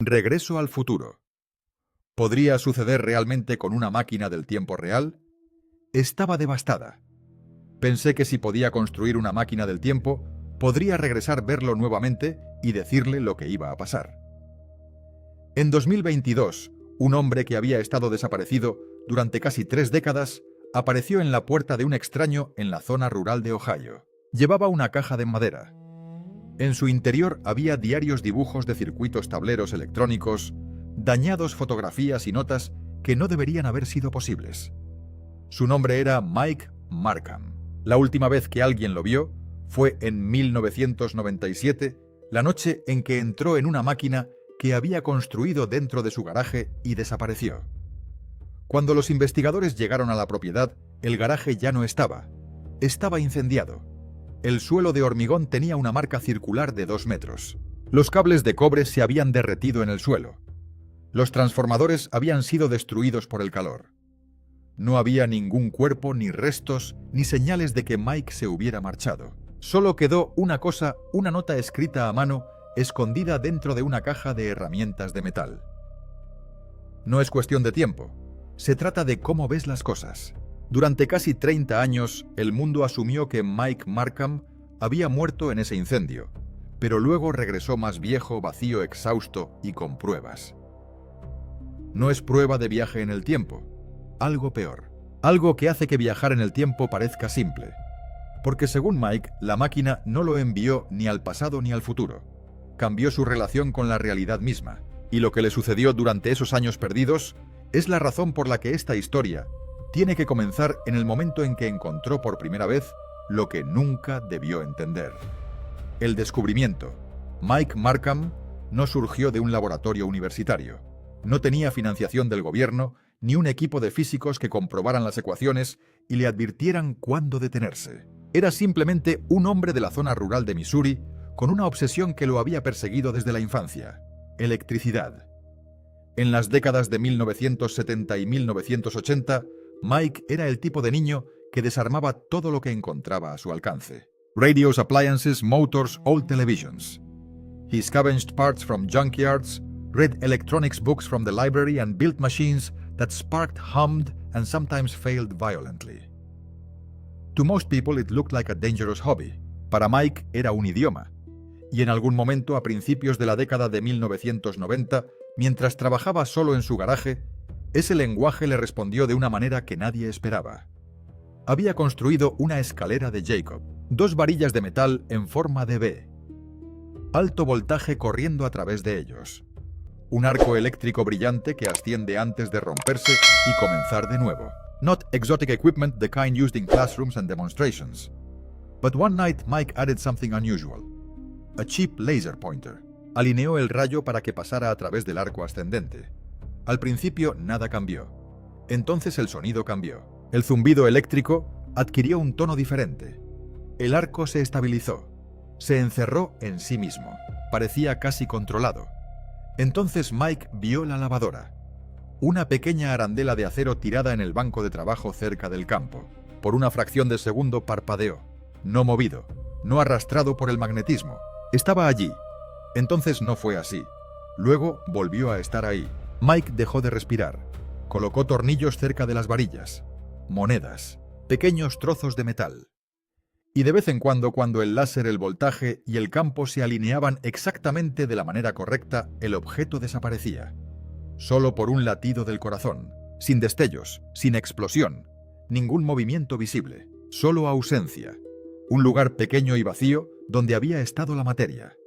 Regreso al futuro. ¿Podría suceder realmente con una máquina del tiempo real? Estaba devastada. Pensé que si podía construir una máquina del tiempo, podría regresar verlo nuevamente y decirle lo que iba a pasar. En 2022, un hombre que había estado desaparecido durante casi 3 décadas apareció en la puerta de un extraño en la zona rural de Ohio. Llevaba una caja de madera. En su interior había diarios dibujos de circuitos tableros electrónicos, dañados fotografías y notas que no deberían haber sido posibles. Su nombre era Mike Markham. La última vez que alguien lo vio fue en 1997, la noche en que entró en una máquina que había construido dentro de su garaje y desapareció. Cuando los investigadores llegaron a la propiedad, el garaje ya no estaba. Estaba incendiado. El suelo de hormigón tenía una marca circular de 2 metros. Los cables de cobre se habían derretido en el suelo. Los transformadores habían sido destruidos por el calor. No había ningún cuerpo, ni restos, ni señales de que Mike se hubiera marchado. Solo quedó una cosa, una nota escrita a mano, escondida dentro de una caja de herramientas de metal. No es cuestión de tiempo. Se trata de cómo ves las cosas. Durante casi 30 años, el mundo asumió que Mike Markham había muerto en ese incendio, pero luego regresó más viejo, vacío, exhausto y con pruebas. No es prueba de viaje en el tiempo, algo peor, algo que hace que viajar en el tiempo parezca simple, porque según Mike, la máquina no lo envió ni al pasado ni al futuro, cambió su relación con la realidad misma, y lo que le sucedió durante esos años perdidos es la razón por la que esta historia tiene que comenzar en el momento en que encontró por primera vez lo que nunca debió entender. El descubrimiento. Mike Markham no surgió de un laboratorio universitario. No tenía financiación del gobierno ni un equipo de físicos que comprobaran las ecuaciones y le advirtieran cuándo detenerse. Era simplemente un hombre de la zona rural de Missouri con una obsesión que lo había perseguido desde la infancia: electricidad. En las décadas de 1970 y 1980, Mike era el tipo de niño que desarmaba todo lo que encontraba a su alcance. Radios, appliances, motors, old televisions. He scavenged parts from junkyards, read electronics books from the library and built machines that sparked, hummed, and sometimes failed violently. To most people it looked like a dangerous hobby. Para Mike era un idioma. Y en algún momento, a principios de la década de 1990, mientras trabajaba solo en su garaje, ese lenguaje le respondió de una manera que nadie esperaba. Había construido una escalera de Jacob, 2 varillas de metal en forma de V. Alto voltaje corriendo a través de ellos. Un arco eléctrico brillante que asciende antes de romperse y comenzar de nuevo. Not exotic equipment the kind used in classrooms and demonstrations. But one night Mike added something unusual. A cheap laser pointer. Alineó el rayo para que pasara a través del arco ascendente. Al principio nada cambió. Entonces el sonido cambió. El zumbido eléctrico adquirió un tono diferente. El arco se estabilizó. Se encerró en sí mismo. Parecía casi controlado. Entonces Mike vio la lavadora. Una pequeña arandela de acero tirada en el banco de trabajo cerca del campo. Por una fracción de segundo parpadeó. No movido. No arrastrado por el magnetismo. Estaba allí. Entonces no fue así. Luego volvió a estar ahí. Mike dejó de respirar. Colocó tornillos cerca de las varillas. Monedas. Pequeños trozos de metal. Y de vez en cuando el láser, el voltaje y el campo se alineaban exactamente de la manera correcta, el objeto desaparecía. Solo por un latido del corazón. Sin destellos, sin explosión. Ningún movimiento visible. Solo ausencia. Un lugar pequeño y vacío donde había estado la materia.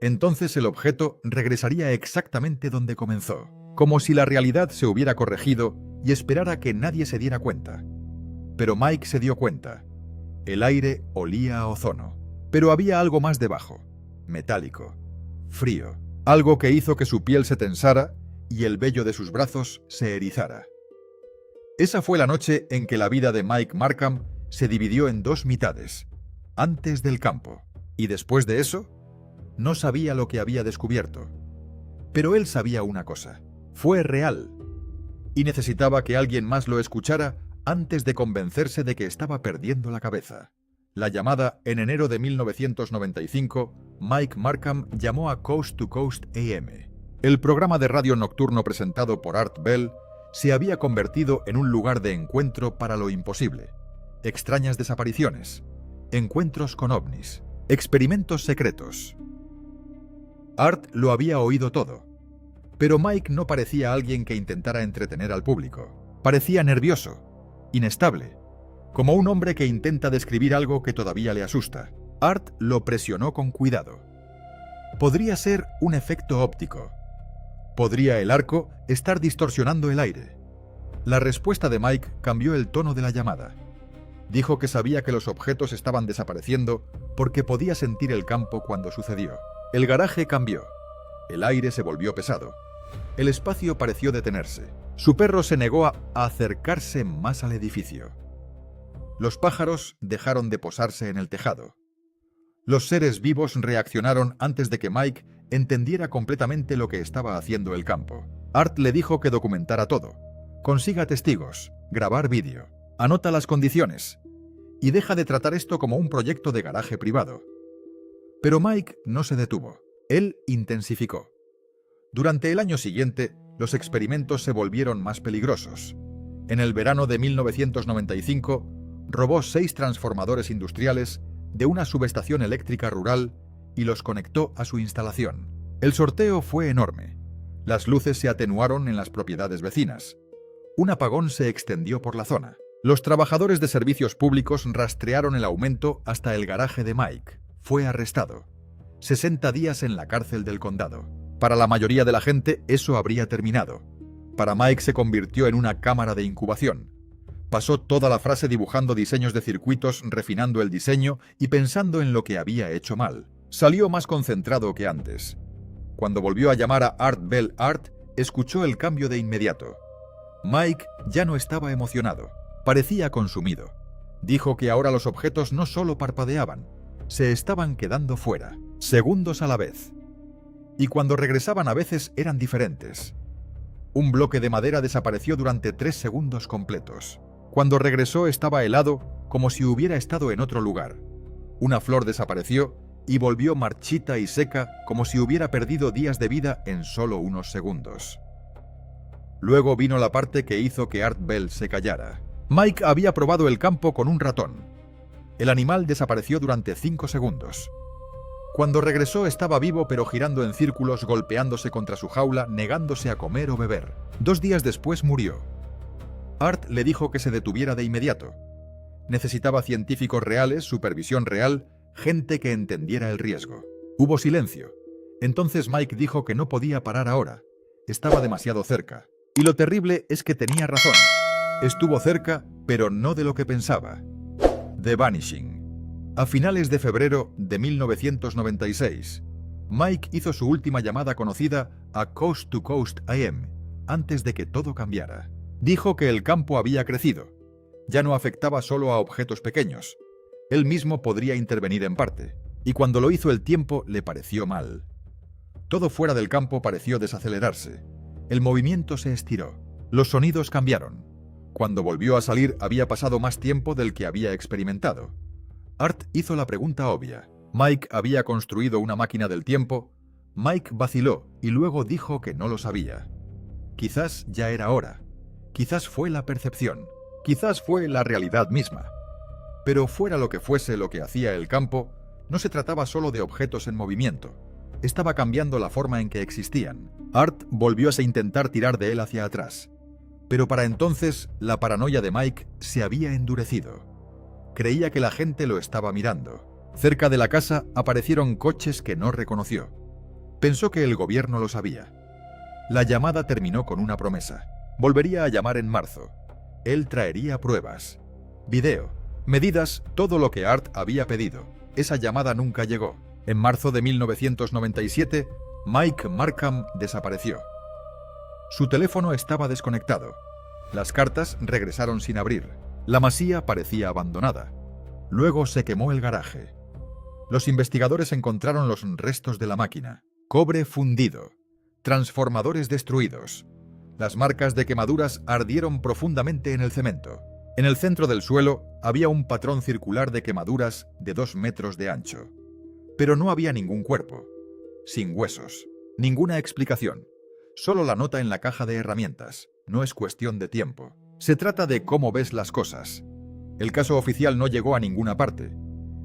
Entonces el objeto regresaría exactamente donde comenzó. Como si la realidad se hubiera corregido y esperara que nadie se diera cuenta. Pero Mike se dio cuenta. El aire olía a ozono. Pero había algo más debajo. Metálico. Frío. Algo que hizo que su piel se tensara y el vello de sus brazos se erizara. Esa fue la noche en que la vida de Mike Markham se dividió en 2 mitades. Antes del campo. Y después de eso, no sabía lo que había descubierto. Pero él sabía una cosa. Fue real. Y necesitaba que alguien más lo escuchara antes de convencerse de que estaba perdiendo la cabeza. La llamada en enero de 1995, Mike Markham llamó a Coast to Coast AM. El programa de radio nocturno presentado por Art Bell se había convertido en un lugar de encuentro para lo imposible. Extrañas desapariciones, encuentros con ovnis, experimentos secretos. Art lo había oído todo, pero Mike no parecía alguien que intentara entretener al público. Parecía nervioso, inestable, como un hombre que intenta describir algo que todavía le asusta. Art lo presionó con cuidado. Podría ser un efecto óptico. ¿Podría el arco estar distorsionando el aire? La respuesta de Mike cambió el tono de la llamada. Dijo que sabía que los objetos estaban desapareciendo porque podía sentir el campo cuando sucedió. El garaje cambió. El aire se volvió pesado. El espacio pareció detenerse. Su perro se negó a acercarse más al edificio. Los pájaros dejaron de posarse en el tejado. Los seres vivos reaccionaron antes de que Mike entendiera completamente lo que estaba haciendo el campo. Art le dijo que documentara todo. Consiga testigos, grabar vídeo, anota las condiciones y deja de tratar esto como un proyecto de garaje privado. Pero Mike no se detuvo. Él intensificó. Durante el año siguiente, los experimentos se volvieron más peligrosos. En el verano de 1995, robó 6 transformadores industriales de una subestación eléctrica rural y los conectó a su instalación. El sorteo fue enorme. Las luces se atenuaron en las propiedades vecinas. Un apagón se extendió por la zona. Los trabajadores de servicios públicos rastrearon el aumento hasta el garaje de Mike. Fue arrestado. 60 días en la cárcel del condado. Para la mayoría de la gente, eso habría terminado. Para Mike se convirtió en una cámara de incubación. Pasó toda la frase dibujando diseños de circuitos, refinando el diseño y pensando en lo que había hecho mal. Salió más concentrado que antes. Cuando volvió a llamar a Art Bell Art, escuchó el cambio de inmediato. Mike ya no estaba emocionado. Parecía consumido. Dijo que ahora los objetos no solo parpadeaban, se estaban quedando fuera, segundos a la vez. Y cuando regresaban a veces eran diferentes. Un bloque de madera desapareció durante 3 segundos completos. Cuando regresó estaba helado, como si hubiera estado en otro lugar. Una flor desapareció y volvió marchita y seca, como si hubiera perdido días de vida en solo unos segundos. Luego vino la parte que hizo que Art Bell se callara. Mike había probado el campo con un ratón. El animal desapareció durante 5 segundos. Cuando regresó estaba vivo pero girando en círculos, golpeándose contra su jaula, negándose a comer o beber. 2 días después murió. Art le dijo que se detuviera de inmediato. Necesitaba científicos reales, supervisión real, gente que entendiera el riesgo. Hubo silencio. Entonces Mike dijo que no podía parar ahora. Estaba demasiado cerca. Y lo terrible es que tenía razón. Estuvo cerca, pero no de lo que pensaba. The Vanishing. A finales de febrero de 1996, Mike hizo su última llamada conocida a Coast to Coast AM, antes de que todo cambiara. Dijo que el campo había crecido. Ya no afectaba solo a objetos pequeños. Él mismo podría intervenir en parte, y cuando lo hizo el tiempo le pareció mal. Todo fuera del campo pareció desacelerarse. El movimiento se estiró. Los sonidos cambiaron. Cuando volvió a salir había pasado más tiempo del que había experimentado. Art hizo la pregunta obvia. Mike había construido una máquina del tiempo. Mike vaciló y luego dijo que no lo sabía. Quizás ya era hora. Quizás fue la percepción. Quizás fue la realidad misma. Pero fuera lo que fuese lo que hacía el campo, no se trataba solo de objetos en movimiento. Estaba cambiando la forma en que existían. Art volvió a intentar tirar de él hacia atrás. Pero para entonces, la paranoia de Mike se había endurecido. Creía que la gente lo estaba mirando. Cerca de la casa aparecieron coches que no reconoció. Pensó que el gobierno lo sabía. La llamada terminó con una promesa. Volvería a llamar en marzo. Él traería pruebas, video, medidas, todo lo que Art había pedido. Esa llamada nunca llegó. En marzo de 1997, Mike Markham desapareció. Su teléfono estaba desconectado. Las cartas regresaron sin abrir. La masía parecía abandonada. Luego se quemó el garaje. Los investigadores encontraron los restos de la máquina. Cobre fundido. Transformadores destruidos. Las marcas de quemaduras ardieron profundamente en el cemento. En el centro del suelo había un patrón circular de quemaduras de 2 metros de ancho. Pero no había ningún cuerpo. Sin huesos. Ninguna explicación. Solo la nota en la caja de herramientas. No es cuestión de tiempo. Se trata de cómo ves las cosas. El caso oficial no llegó a ninguna parte.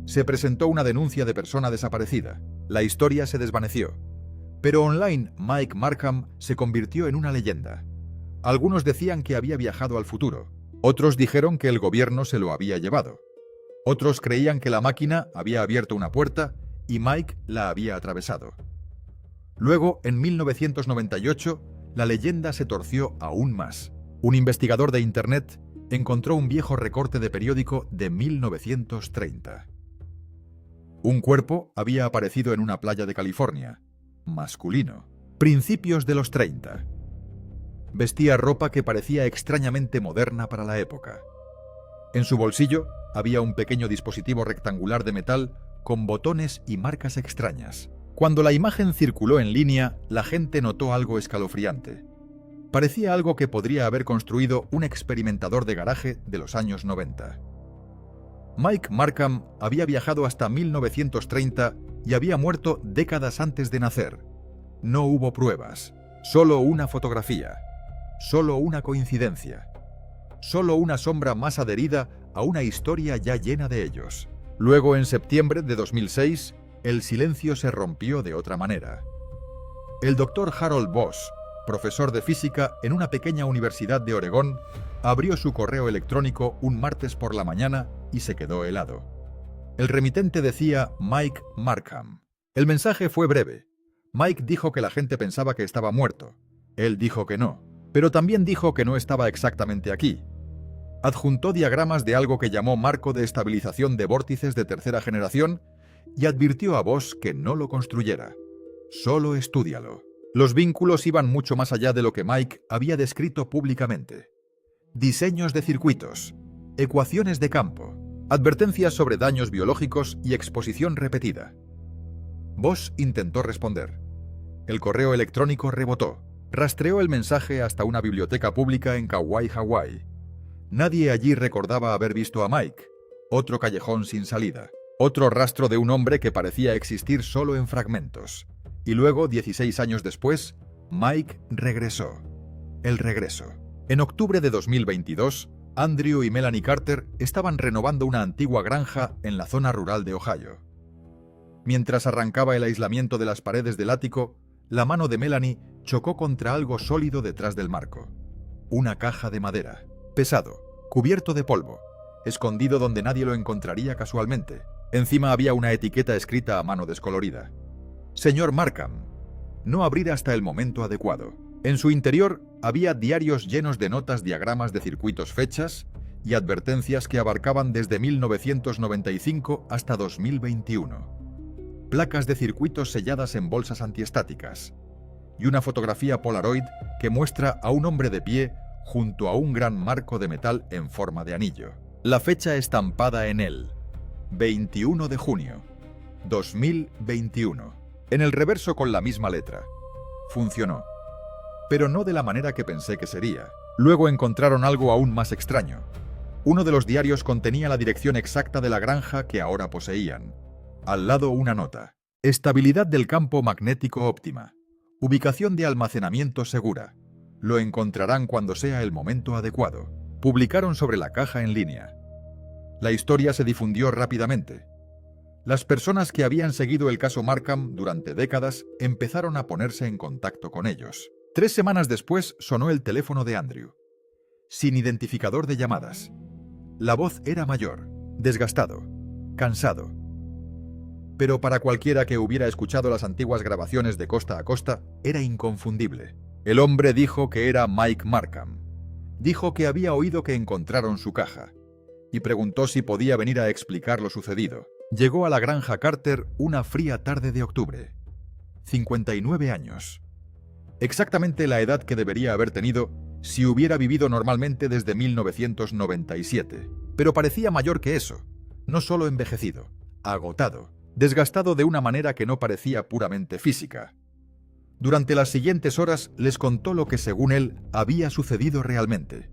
Se presentó una denuncia de persona desaparecida. La historia se desvaneció. Pero online, Mike Markham se convirtió en una leyenda. Algunos decían que había viajado al futuro. Otros dijeron que el gobierno se lo había llevado. Otros creían que la máquina había abierto una puerta y Mike la había atravesado. Luego, en 1998, la leyenda se torció aún más. Un investigador de Internet encontró un viejo recorte de periódico de 1930. Un cuerpo había aparecido en una playa de California, masculino, principios de los 30. Vestía ropa que parecía extrañamente moderna para la época. En su bolsillo había un pequeño dispositivo rectangular de metal con botones y marcas extrañas. Cuando la imagen circuló en línea, la gente notó algo escalofriante. Parecía algo que podría haber construido un experimentador de garaje de los años 90. Mike Markham había viajado hasta 1930 y había muerto décadas antes de nacer. No hubo pruebas, solo una fotografía, solo una coincidencia, solo una sombra más adherida a una historia ya llena de ellos. Luego, en septiembre de 2006, el silencio se rompió de otra manera. El Dr. Harold Bosch, profesor de física en una pequeña universidad de Oregón, abrió su correo electrónico un martes por la mañana y se quedó helado. El remitente decía Mike Markham. El mensaje fue breve. Mike dijo que la gente pensaba que estaba muerto. Él dijo que no, pero también dijo que no estaba exactamente aquí. Adjuntó diagramas de algo que llamó marco de estabilización de vórtices de tercera generación y advirtió a Bosch que no lo construyera. Solo estúdialo. Los vínculos iban mucho más allá de lo que Mike había descrito públicamente. Diseños de circuitos, ecuaciones de campo, advertencias sobre daños biológicos y exposición repetida. Bosch intentó responder. El correo electrónico rebotó. Rastreó el mensaje hasta una biblioteca pública en Kauai, Hawái. Nadie allí recordaba haber visto a Mike. Otro callejón sin salida. Otro rastro de un hombre que parecía existir solo en fragmentos. Y luego, 16 años después, Mike regresó. El regreso. En octubre de 2022, Andrew y Melanie Carter estaban renovando una antigua granja en la zona rural de Ohio. Mientras arrancaba el aislamiento de las paredes del ático, la mano de Melanie chocó contra algo sólido detrás del marco. Una caja de madera, pesado, cubierto de polvo, escondido donde nadie lo encontraría casualmente. Encima había una etiqueta escrita a mano descolorida. Señor Markham, no abrir hasta el momento adecuado. En su interior había diarios llenos de notas, diagramas de circuitos, fechas y advertencias que abarcaban desde 1995 hasta 2021. Placas de circuitos selladas en bolsas antiestáticas y una fotografía Polaroid que muestra a un hombre de pie junto a un gran marco de metal en forma de anillo. La fecha estampada en él, 21 de junio, 2021. En el reverso con la misma letra. Funcionó. Pero no de la manera que pensé que sería. Luego encontraron algo aún más extraño. Uno de los diarios contenía la dirección exacta de la granja que ahora poseían. Al lado una nota. Estabilidad del campo magnético óptima. Ubicación de almacenamiento segura. Lo encontrarán cuando sea el momento adecuado. Publicaron sobre la caja en línea. La historia se difundió rápidamente. Las personas que habían seguido el caso Markham durante décadas empezaron a ponerse en contacto con ellos. 3 semanas después sonó el teléfono de Andrew. Sin identificador de llamadas. La voz era mayor, desgastado, cansado. Pero para cualquiera que hubiera escuchado las antiguas grabaciones de costa a costa, era inconfundible. El hombre dijo que era Mike Markham. Dijo que había oído que encontraron su caja. Y preguntó si podía venir a explicar lo sucedido. Llegó a la granja Carter una fría tarde de octubre. 59 años. Exactamente la edad que debería haber tenido si hubiera vivido normalmente desde 1997. Pero parecía mayor que eso. No solo envejecido, agotado, desgastado de una manera que no parecía puramente física. Durante las siguientes horas les contó lo que según él había sucedido realmente.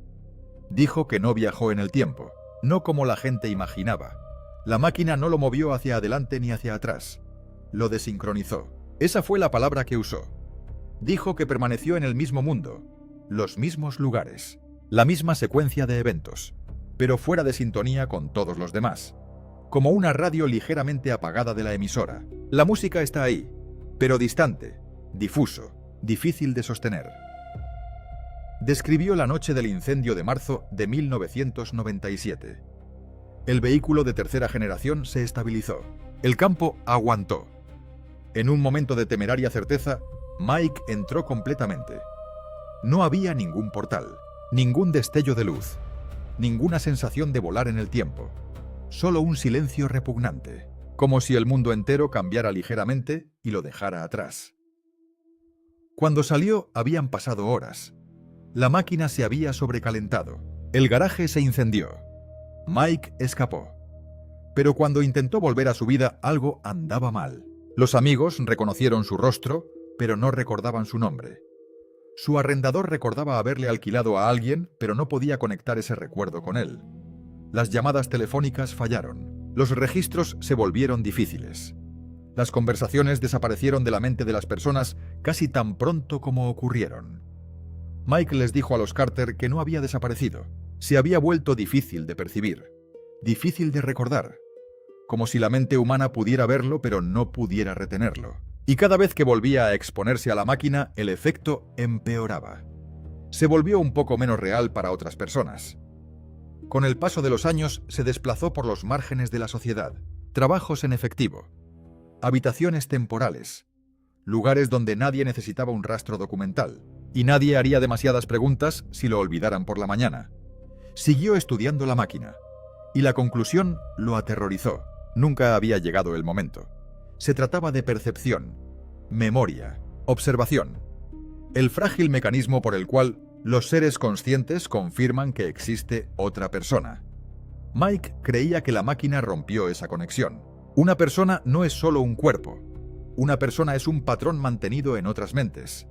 Dijo que no viajó en el tiempo, no como la gente imaginaba. La máquina no lo movió hacia adelante ni hacia atrás. Lo desincronizó. Esa fue la palabra que usó. Dijo que permaneció en el mismo mundo, los mismos lugares, la misma secuencia de eventos, pero fuera de sintonía con todos los demás, como una radio ligeramente apagada de la emisora. La música está ahí, pero distante, difuso, difícil de sostener. Describió la noche del incendio de marzo de 1997. El vehículo de tercera generación se estabilizó. El campo aguantó. En un momento de temeraria certeza, Mike entró completamente. No había ningún portal, ningún destello de luz, ninguna sensación de volar en el tiempo. Solo un silencio repugnante, como si el mundo entero cambiara ligeramente y lo dejara atrás. Cuando salió, habían pasado horas. La máquina se había sobrecalentado. El garaje se incendió. Mike escapó. Pero cuando intentó volver a su vida, algo andaba mal. Los amigos reconocieron su rostro, pero no recordaban su nombre. Su arrendador recordaba haberle alquilado a alguien, pero no podía conectar ese recuerdo con él. Las llamadas telefónicas fallaron. Los registros se volvieron difíciles. Las conversaciones desaparecieron de la mente de las personas casi tan pronto como ocurrieron. Mike les dijo a los Carter que no había desaparecido. Se había vuelto difícil de percibir, difícil de recordar, como si la mente humana pudiera verlo pero no pudiera retenerlo. Y cada vez que volvía a exponerse a la máquina, el efecto empeoraba. Se volvió un poco menos real para otras personas. Con el paso de los años, se desplazó por los márgenes de la sociedad, trabajos en efectivo, habitaciones temporales, lugares donde nadie necesitaba un rastro documental, y nadie haría demasiadas preguntas si lo olvidaran por la mañana. Siguió estudiando la máquina, y la conclusión lo aterrorizó. Nunca había llegado el momento. Se trataba de percepción, memoria, observación, el frágil mecanismo por el cual los seres conscientes confirman que existe otra persona. Mike creía que la máquina rompió esa conexión. Una persona no es solo un cuerpo. Una persona es un patrón mantenido en otras mentes.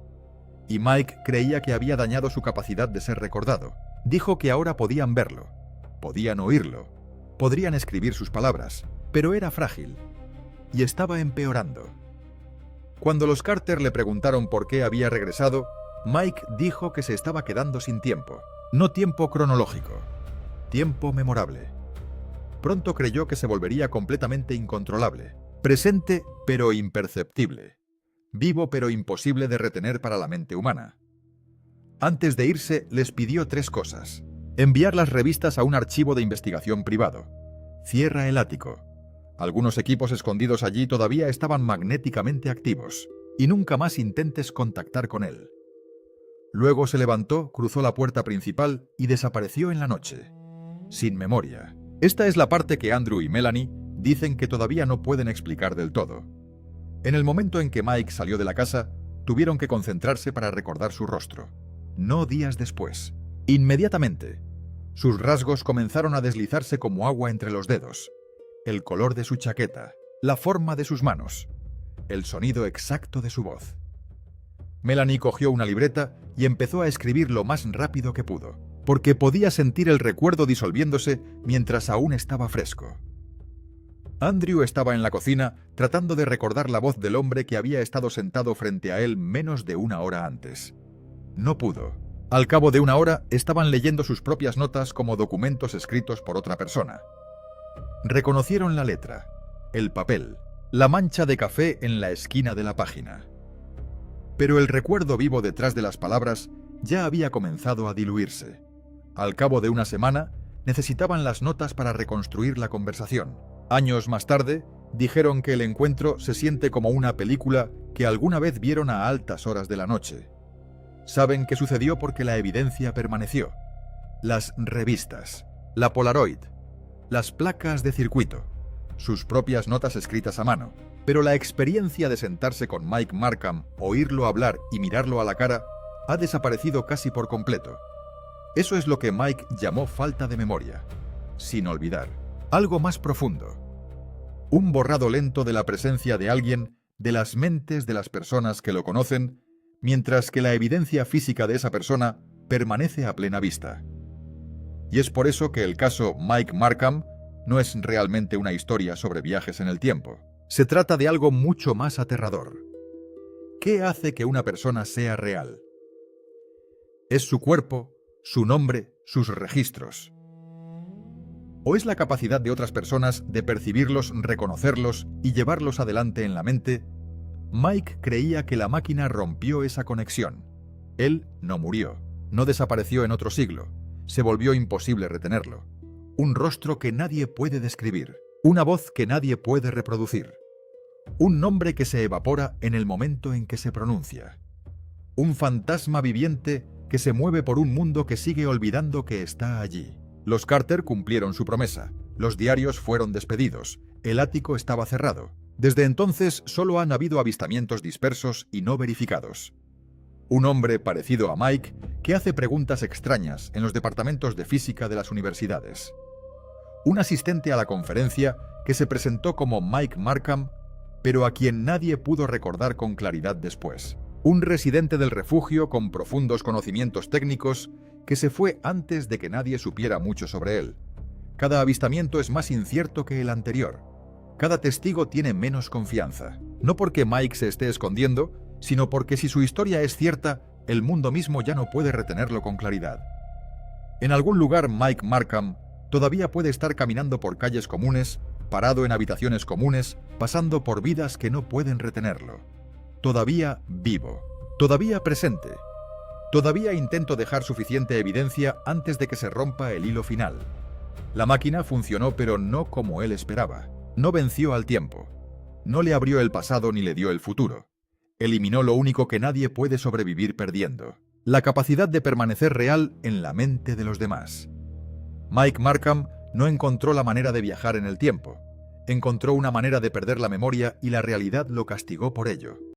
Y Mike creía que había dañado su capacidad de ser recordado. Dijo que ahora podían verlo, podían oírlo, podrían escribir sus palabras, pero era frágil y estaba empeorando. Cuando los Carter le preguntaron por qué había regresado, Mike dijo que se estaba quedando sin tiempo. No tiempo cronológico, tiempo memorable. Pronto creyó que se volvería completamente incontrolable, presente pero imperceptible, vivo pero imposible de retener para la mente humana. Antes de irse, les pidió 3 cosas. Enviar las revistas a un archivo de investigación privado. Cierra el ático. Algunos equipos escondidos allí todavía estaban magnéticamente activos, y nunca más intentes contactar con él. Luego se levantó, cruzó la puerta principal y desapareció en la noche, sin memoria. Esta es la parte que Andrew y Melanie dicen que todavía no pueden explicar del todo. En el momento en que Mike salió de la casa, tuvieron que concentrarse para recordar su rostro. No días después. Inmediatamente, sus rasgos comenzaron a deslizarse como agua entre los dedos. El color de su chaqueta, la forma de sus manos, el sonido exacto de su voz. Melanie cogió una libreta y empezó a escribir lo más rápido que pudo, porque podía sentir el recuerdo disolviéndose mientras aún estaba fresco. Andrew estaba en la cocina tratando de recordar la voz del hombre que había estado sentado frente a él menos de 1 hora antes. No pudo. Al cabo de 1 hora, estaban leyendo sus propias notas como documentos escritos por otra persona. Reconocieron la letra, el papel, la mancha de café en la esquina de la página. Pero el recuerdo vivo detrás de las palabras ya había comenzado a diluirse. Al cabo de 1 semana, necesitaban las notas para reconstruir la conversación. Años más tarde, dijeron que el encuentro se siente como una película que alguna vez vieron a altas horas de la noche. Saben qué sucedió porque la evidencia permaneció. Las revistas, la Polaroid, las placas de circuito, sus propias notas escritas a mano. Pero la experiencia de sentarse con Mike Markham, oírlo hablar y mirarlo a la cara, ha desaparecido casi por completo. Eso es lo que Mike llamó falta de memoria, sin olvidar. Algo más profundo. Un borrado lento de la presencia de alguien, de las mentes de las personas que lo conocen, mientras que la evidencia física de esa persona permanece a plena vista. Y es por eso que el caso Mike Markham no es realmente una historia sobre viajes en el tiempo. Se trata de algo mucho más aterrador. ¿Qué hace que una persona sea real? ¿Es su cuerpo, su nombre, sus registros? ¿O es la capacidad de otras personas de percibirlos, reconocerlos y llevarlos adelante en la mente? Mike creía que la máquina rompió esa conexión. Él no murió, no desapareció en otro siglo, se volvió imposible retenerlo. Un rostro que nadie puede describir, una voz que nadie puede reproducir, un nombre que se evapora en el momento en que se pronuncia, un fantasma viviente que se mueve por un mundo que sigue olvidando que está allí. Los Carter cumplieron su promesa, los diarios fueron despedidos, el ático estaba cerrado. Desde entonces solo han habido avistamientos dispersos y no verificados. Un hombre parecido a Mike que hace preguntas extrañas en los departamentos de física de las universidades. Un asistente a la conferencia que se presentó como Mike Markham, pero a quien nadie pudo recordar con claridad después. Un residente del refugio con profundos conocimientos técnicos que se fue antes de que nadie supiera mucho sobre él. Cada avistamiento es más incierto que el anterior. Cada testigo tiene menos confianza. No porque Mike se esté escondiendo, sino porque si su historia es cierta, el mundo mismo ya no puede retenerlo con claridad. En algún lugar Mike Markham todavía puede estar caminando por calles comunes, parado en habitaciones comunes, pasando por vidas que no pueden retenerlo. Todavía vivo, todavía presente. Todavía intento dejar suficiente evidencia antes de que se rompa el hilo final. La máquina funcionó, pero no como él esperaba. No venció al tiempo. No le abrió el pasado ni le dio el futuro. Eliminó lo único que nadie puede sobrevivir perdiendo: la capacidad de permanecer real en la mente de los demás. Mike Markham no encontró la manera de viajar en el tiempo. Encontró una manera de perder la memoria y la realidad lo castigó por ello.